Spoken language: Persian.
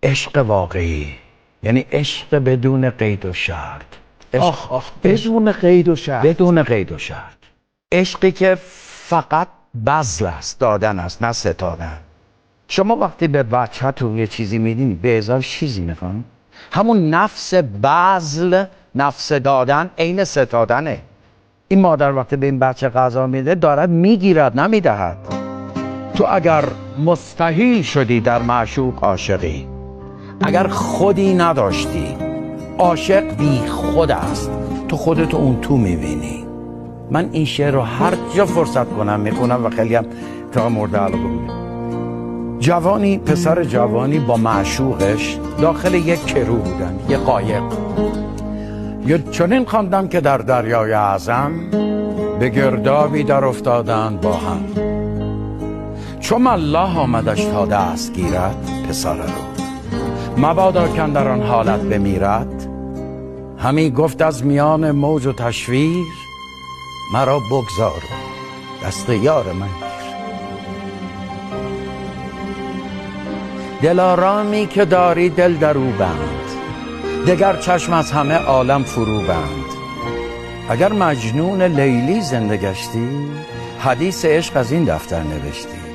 عشق واقعی یعنی عشق بدون قید و شرط. بدون قید و شرط. بدون قید و شرط. عشقی که فقط بذل است، دادن است، نه ستادن. شما وقتی به بچه‌تون یه چیزی میدین به ازای چیزی میخوان، همون نفس بذل، نفس دادن عین ستادنه. این مادر وقتی به این بچه غذا میده دارد میگیرد، نمیدهد. تو اگر مستحیل شدی در معشوق عاشقی، اگر خودی نداشتی، عاشق بی خود است، تو خودتو اون تو میبینی. من این شعر رو هر جا فرصت کنم میخونم و خیلی هم تا مورد علاقه بودم. جوانی، پسر جوانی با معشوقش داخل یک کرو بودن، یک قایق. یا چنین خواندم که در دریای اعظم به گردابی در افتادند با هم. چون الله آمدش تا دست گیرد پسر رو، مبادا که در آن حالت بمیرد. همی گفت از میان موج و تشویر، مرا بگذار دست یار من گیر. دلارامی که داری دل در او بند، دگر چشم از همه عالم فرو بند. اگر مجنون لیلی زنده گشتی، حدیث عشق از این دفتر نوشتی.